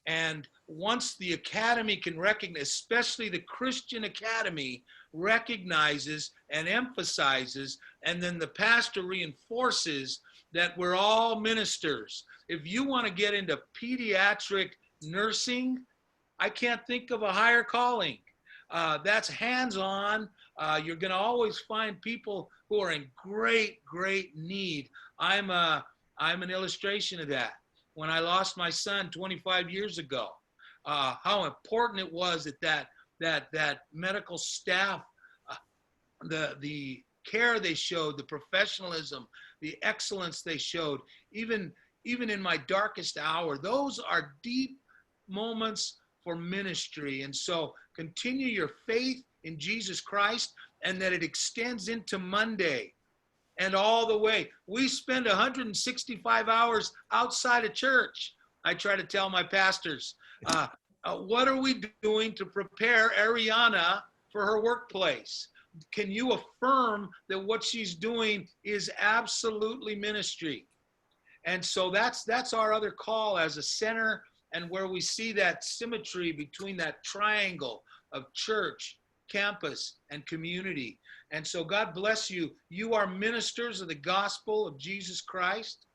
D: And once the academy can recognize, especially the Christian academy, recognizes and emphasizes, and then the pastor reinforces that we're all ministers. If you want to get into pediatric nursing, I can't think of a higher calling. That's hands-on. You're going to always find people who are in great, great need. I'm an illustration of that. When I lost my son 25 years ago, how important it was that medical staff, the care they showed, the professionalism, the excellence they showed, even in my darkest hour. Those are deep moments for ministry. And so continue your faith in Jesus Christ, and that it extends into Monday and all the way. We spend 165 hours outside of church. I try to tell my pastors, what are we doing to prepare Ariana for her workplace? Can you affirm that what she's doing is absolutely ministry? And so that's our other call as a center, and where we see that symmetry between that triangle of church, campus, and community. And so God bless you. You are ministers of the gospel of Jesus Christ.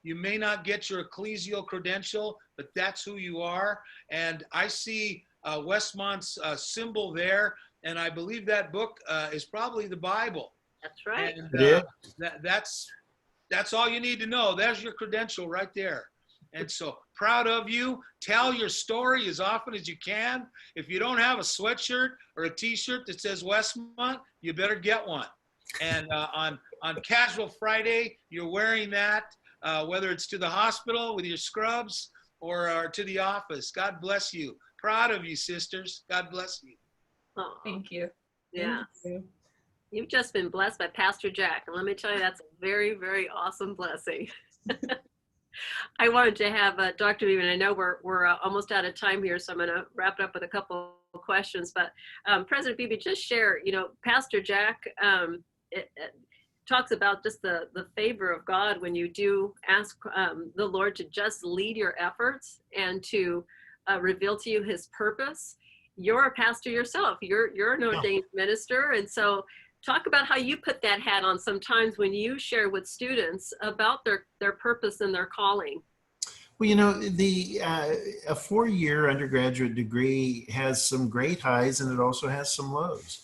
D: You may not get your ecclesial credential, but that's who you are. And I see Westmont's symbol there, and I believe that book is probably the Bible.
B: That's right.
D: And that's all you need to know. There's your credential right there. And so proud of you. Tell your story as often as you can. If you don't have a sweatshirt or a t-shirt that says Westmont, you better get one. And on Casual Friday, you're wearing that, whether it's to the hospital with your scrubs or to the office. God bless you. Proud of you, sisters. God bless you.
B: Oh,
E: Thank you.
B: yeah.
F: Thank you.
B: You've just been blessed by Pastor Jack. And let me tell you, that's a very, very awesome blessing. I wanted to have Dr. Beebe, and I know we're almost out of time here, so I'm going to wrap it up with a couple of questions. But President Beebe, just share, Pastor Jack talks about just the favor of God when you do ask the Lord to just lead your efforts and to reveal to you his purpose. You're a pastor yourself. You're an ordained minister. And so talk about how you put that hat on sometimes when you share with students about their purpose and their calling.
C: Well, a 4-year undergraduate degree has some great highs and it also has some lows.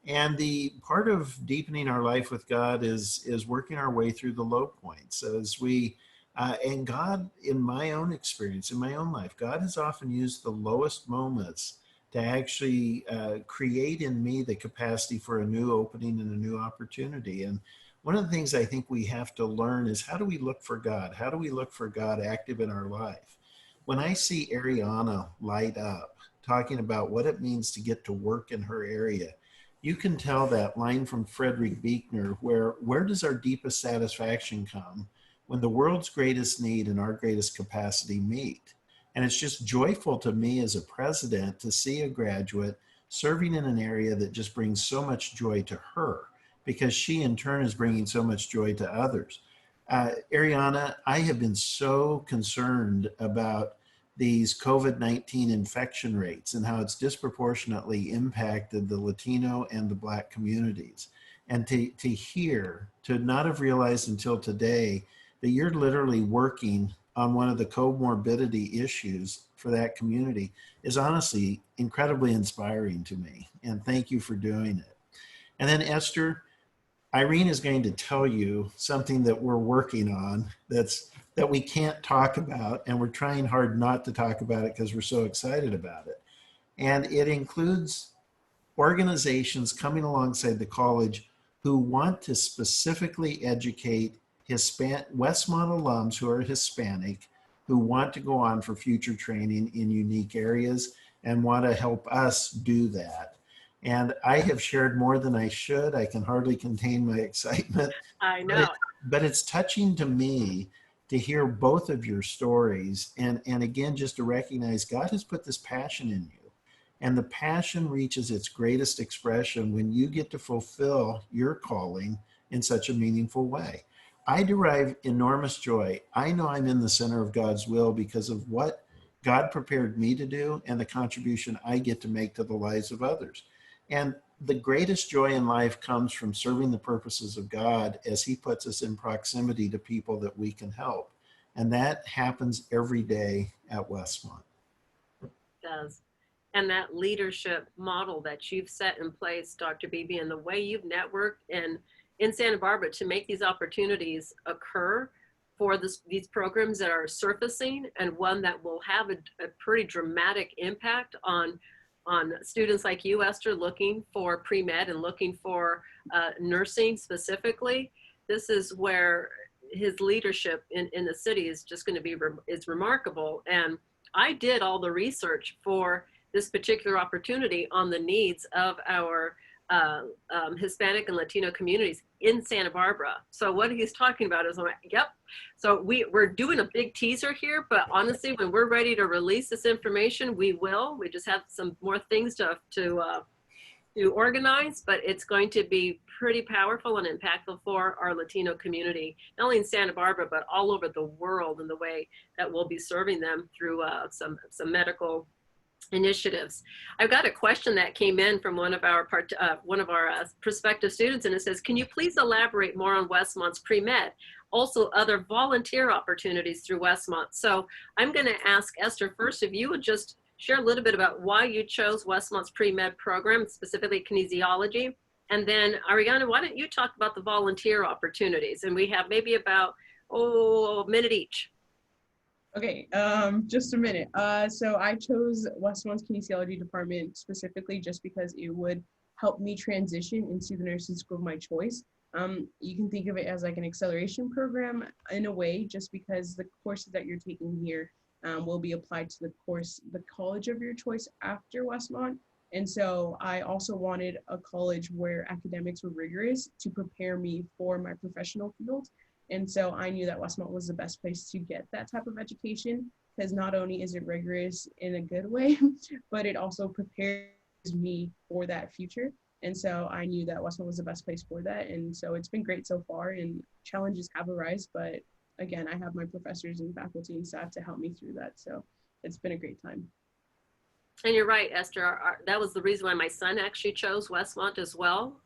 C: And the part of deepening our life with God is working our way through the low points as we, and God, in my own experience, in my own life, God has often used the lowest moments to actually create in me the capacity for a new opening and a new opportunity. And one of the things I think we have to learn is, how do we look for God? How do we look for God active in our life? When I see Ariana light up, talking about what it means to get to work in her area, you can tell that line from Frederick Buechner, where does our deepest satisfaction come? When the world's greatest need and our greatest capacity meet. And it's just joyful to me as a president to see a graduate serving in an area that just brings so much joy to her, because she in turn is bringing so much joy to others. Ariana, I have been so concerned about these COVID-19 infection rates and how it's disproportionately impacted the Latino and the Black communities. And to not have realized until today that you're literally working on one of the comorbidity issues for that community is honestly incredibly inspiring to me. And thank you for doing it. And then Esther, Irene is going to tell you something that we're working on that we can't talk about, and we're trying hard not to talk about it because we're so excited about it. And it includes organizations coming alongside the college who want to specifically educate Westmont alums who are Hispanic, who want to go on for future training in unique areas and want to help us do that. And I have shared more than I should. I can hardly contain my excitement.
B: I know.
C: But it's touching to me to hear both of your stories. And again, just to recognize God has put this passion in you. And the passion reaches its greatest expression when you get to fulfill your calling in such a meaningful way. I derive enormous joy. I know I'm in the center of God's will because of what God prepared me to do and the contribution I get to make to the lives of others. And the greatest joy in life comes from serving the purposes of God as he puts us in proximity to people that we can help. And that happens every day at Westmont.
B: It does. And that leadership model that you've set in place, Dr. Beebe, and the way you've networked in Santa Barbara to make these opportunities occur for these programs that are surfacing, and one that will have a pretty dramatic impact on students like you, Esther, looking for pre-med and looking for nursing specifically. This is where his leadership in the city is just going to be is remarkable. And I did all the research for this particular opportunity on the needs of our Hispanic and Latino communities in Santa Barbara. So what he's talking about is, I'm like, yep. So we're doing a big teaser here, but honestly, when we're ready to release this information, we will. We just have some more things to to organize, but it's going to be pretty powerful and impactful for our Latino community, not only in Santa Barbara, but all over the world, in the way that we'll be serving them through some medical initiatives. I've got a question that came in from one of our prospective students, and it says, can you please elaborate more on Westmont's pre-med? Also other volunteer opportunities through Westmont. So I'm going to ask Esther first if you would just share a little bit about why you chose Westmont's pre-med program, specifically kinesiology. And then Ariana, why don't you talk about the volunteer opportunities? And we have maybe about, a minute each.
F: Okay, just a minute. So I chose Westmont's kinesiology department specifically just because it would help me transition into the nursing school of my choice. You can think of it as like an acceleration program in a way, just because the courses that you're taking here will be applied to the college of your choice after Westmont. And so I also wanted a college where academics were rigorous to prepare me for my professional field. And so I knew that Westmont was the best place to get that type of education, because not only is it rigorous in a good way, but it also prepares me for that future. And so I knew that Westmont was the best place for that. And so it's been great so far, and challenges have arisen, but again, I have my professors and faculty and staff to help me through that. So it's been a great time.
B: And you're right, Esther. That was the reason why my son actually chose Westmont as well.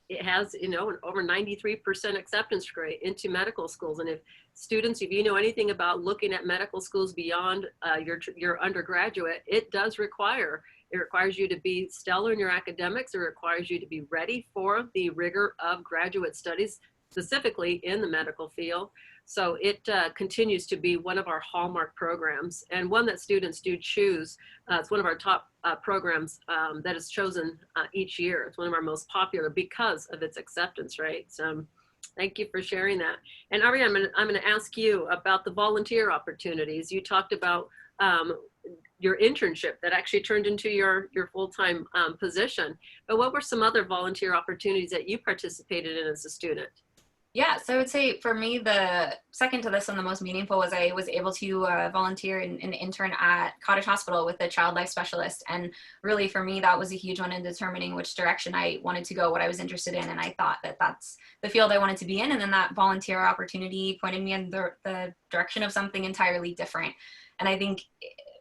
B: It has, an over 93% acceptance rate into medical schools. And if you know anything about looking at medical schools beyond your undergraduate, it requires you to be stellar in your academics. It requires you to be ready for the rigor of graduate studies, specifically in the medical field. So it continues to be one of our hallmark programs, and one that students do choose. It's one of our top programs that is chosen each year. It's one of our most popular because of its acceptance rate. So thank you for sharing that. And Ari, I'm going to ask you about the volunteer opportunities. You talked about your internship that actually turned into your full-time position. But what were some other volunteer opportunities that you participated in as a student?
E: Yeah, so I would say for me, the second to this and the most meaningful was I was able to volunteer and intern at Cottage Hospital with a child life specialist. And really for me, that was a huge one in determining which direction I wanted to go, what I was interested in. And I thought that that's the field I wanted to be in. And then that volunteer opportunity pointed me in the direction of something entirely different. And I think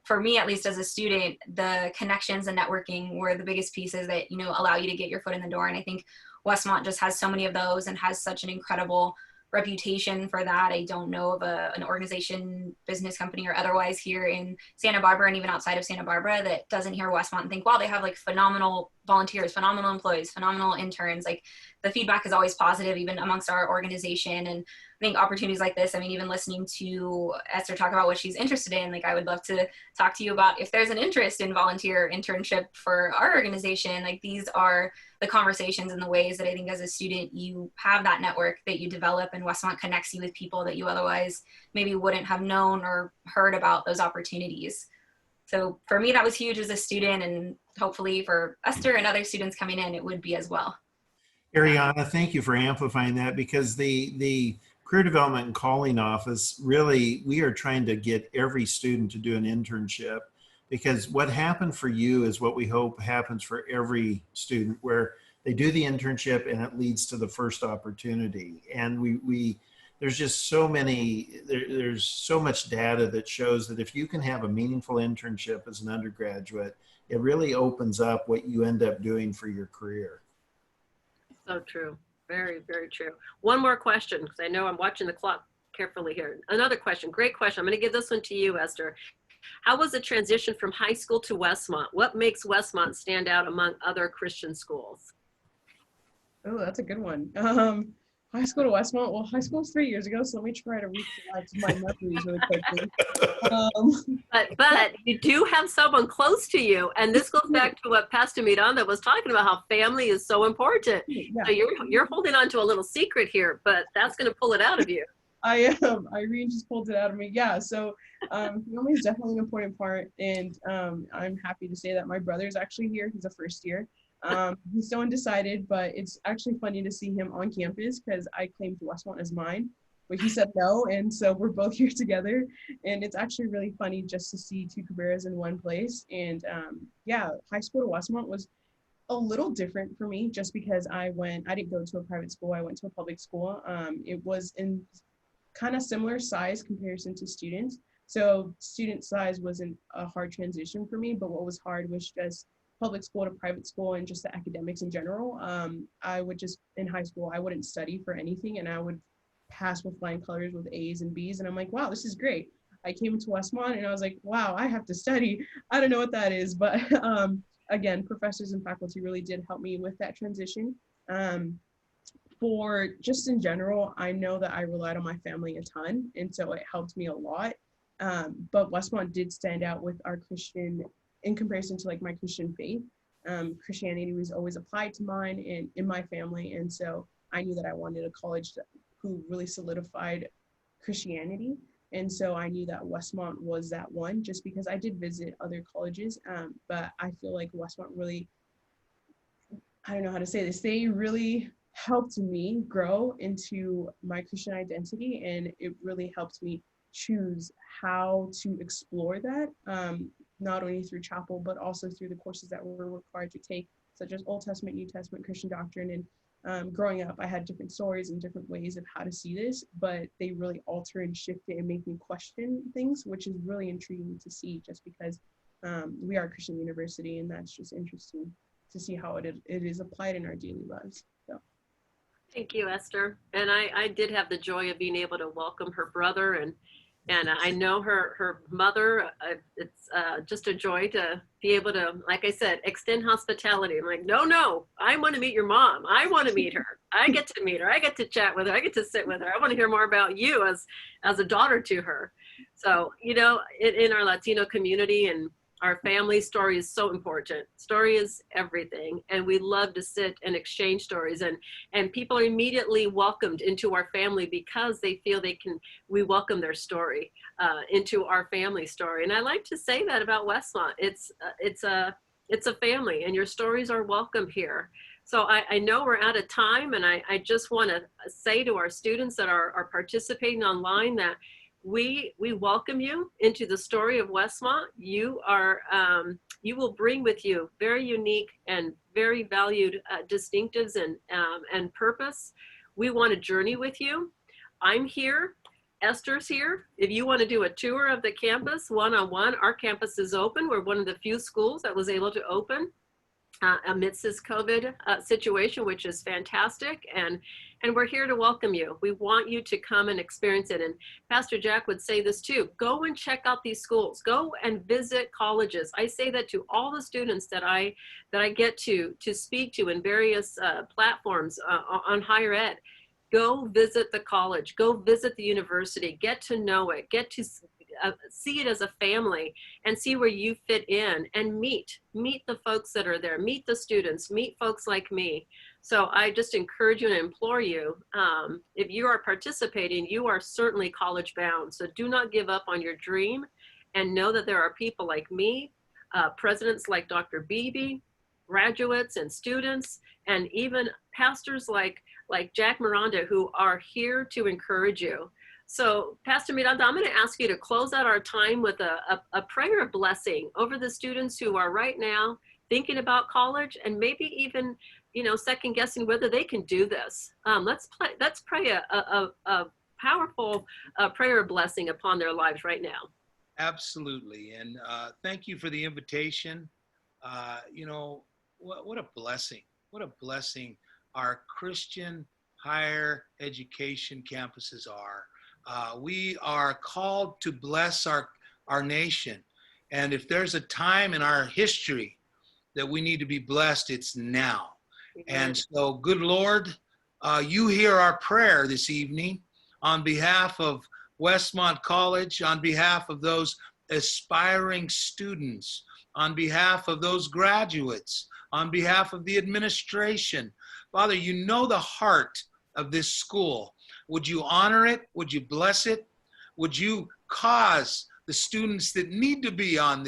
E: for me, at least as a student, the connections and networking were the biggest pieces that, allow you to get your foot in the door. And I think Westmont just has so many of those and has such an incredible reputation for that. I don't know of an organization, business company or otherwise here in Santa Barbara and even outside of Santa Barbara that doesn't hear Westmont and think, wow, they have like phenomenal volunteers, phenomenal employees, phenomenal interns. Like the feedback is always positive, even amongst our organization. And I think opportunities like this, even listening to Esther talk about what she's interested in, like I would love to talk to you about if there's an interest in volunteer internship for our organization. Like these are the conversations and the ways that I think as a student, you have that network that you develop, and Westmont connects you with people that you otherwise maybe wouldn't have known or heard about those opportunities. So for me, that was huge as a student, and hopefully for Esther and other students coming in, it would be as well.
C: Ariana, thank you for amplifying that, because the Career Development and Calling Office, really, we are trying to get every student to do an internship, because what happened for you is what we hope happens for every student, where they do the internship and it leads to the first opportunity. And there's just so many, there's so much data that shows that if you can have a meaningful internship as an undergraduate, it really opens up what you end up doing for your career.
B: So true. Very, very true. One more question, because I know I'm watching the clock carefully here. Another question, great question. I'm going to give this one to you, Esther. How was the transition from high school to Westmont? What makes Westmont stand out among other Christian schools?
F: Oh, that's a good one. High school to Westmont. Well, high school was 3 years ago, so let me try to recollect my memories really quickly.
B: But you do have someone close to you, and this goes back to what Pastor Miranda was talking about, how family is so important.
F: Yeah.
B: So you're holding on to a little secret here, but that's going to pull it out of you.
F: I am. Irene just pulled it out of me. Yeah. So family is definitely an important part, and I'm happy to say that my brother is actually here. He's a first year. He's so undecided, but it's actually funny to see him on campus because I claimed Westmont as mine, but he said no, and so we're both here together, and it's actually really funny just to see two Cabrera's in one place. And yeah, high school to Westmont was a little different for me just because I didn't go to a private school. I went to a public school. It was in kind of similar size comparison to students. So student size wasn't a hard transition for me, but what was hard was just public school to private school and just the academics in general. I would just, in high school, I wouldn't study for anything and I would pass with flying colors with A's and B's. And I'm like, wow, this is great. I came to Westmont and I was like, wow, I have to study. I don't know what that is, but again, professors and faculty really did help me with that transition. For just in general, I know that I relied on my family a ton, and so it helped me a lot. But Westmont did stand out with our Christian, in comparison to like my Christian faith. Christianity was always applied to mine and in my family, and so I knew that I wanted a college who really solidified Christianity. And so I knew that Westmont was that one, just because I did visit other colleges, but I feel like Westmont really, I don't know how to say this, they really helped me grow into my Christian identity, and it really helped me choose how to explore that, not only through chapel, but also through the courses that we're required to take, such as Old Testament, New Testament, Christian doctrine. And growing up, I had different stories and different ways of how to see this, but they really alter and shift it and make me question things, which is really intriguing to see, just because we are a Christian university, and that's just interesting to see how it is applied in our daily lives. So.
B: Thank you, Esther. And I did have the joy of being able to welcome her brother, and I know her mother. It's just a joy to be able to, like I said, extend hospitality. I'm like, no, I want to meet your mom. I want to meet her. I get to meet her. I get to chat with her. I get to sit with her. I want to hear more about you as a daughter to her. So, you know, in our Latino community and our family, story is so important. Story is everything. And we love to sit and exchange stories, and people are immediately welcomed into our family because they feel we welcome their story into our family story. And I like to say that about Westmont. It's a family, and your stories are welcome here. So I know we're out of time, and I just want to say to our students that are participating online that we welcome you into the story of Westmont. You will bring with you very unique and very valued distinctives and purpose. We want to journey with you. I'm here. Esther's here. If you want to do a tour of the campus one-on-one, our campus is open. We're one of the few schools that was able to open amidst this COVID situation, which is fantastic. And we're here to welcome you. We want you to come and experience it. And Pastor Jack would say this too, go and check out these schools, go and visit colleges. I say that to all the students that I get to speak to in various platforms on higher ed. Go visit the college, go visit the university, get to know it, get to see it as a family and see where you fit in, and meet the folks that are there, meet the students, meet folks like me. So I just encourage you and implore you, if you are participating, you are certainly college bound. So do not give up on your dream, and know that there are people like me, presidents like Dr. Beebe, graduates and students, and even pastors like Jack Miranda, who are here to encourage you. So Pastor Miranda, I'm going to ask you to close out our time with a prayer of blessing over the students who are right now thinking about college and maybe even, second guessing whether they can do this. Let's pray a powerful prayer of blessing upon their lives right now.
D: Absolutely. And thank you for the invitation. What a blessing. What a blessing our Christian higher education campuses are. We are called to bless our nation. And if there's a time in our history that we need to be blessed, it's now. Amen. And so, good Lord, you hear our prayer this evening on behalf of Westmont College, on behalf of those aspiring students, on behalf of those graduates, on behalf of the administration. Father, you know the heart of this school. Would you honor it? Would you bless it? Would you cause the students that need to be in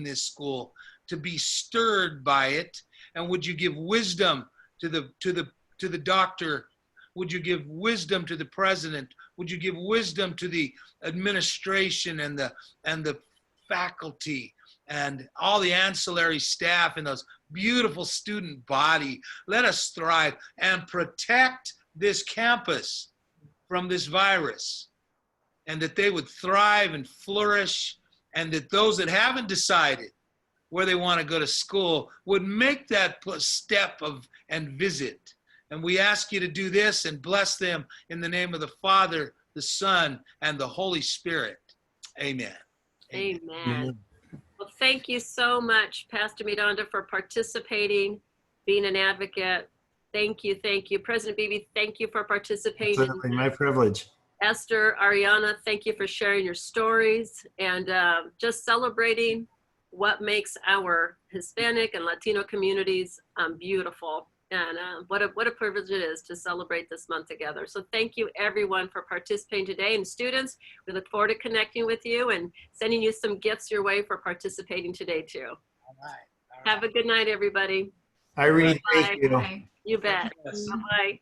D: this school to be stirred by it? And would you give wisdom to the doctor? Would you give wisdom to the president? Would you give wisdom to the administration and the faculty and all the ancillary staff in those beautiful student body. Let us thrive and protect this campus from this virus, and that they would thrive and flourish, and that those that haven't decided where they want to go to school would make that step and visit. And we ask you to do this and bless them in the name of the Father, the Son, and the Holy Spirit. Amen.
B: Amen. Well, thank you so much, Pastor Miranda, for participating, being an advocate. Thank you, thank you. President Beebe, thank you for participating.
C: Absolutely, my privilege.
B: Esther, Ariana, thank you for sharing your stories and just celebrating what makes our Hispanic and Latino communities beautiful. And what a privilege it is to celebrate this month together. So thank you everyone for participating today. And students, we look forward to connecting with you and sending you some gifts your way for participating today too.
D: All right.
B: Have a good night, everybody.
C: Irene,
B: Bye.
C: thank you.
E: Bye.
B: You bet.
D: Yes.
B: Bye-bye.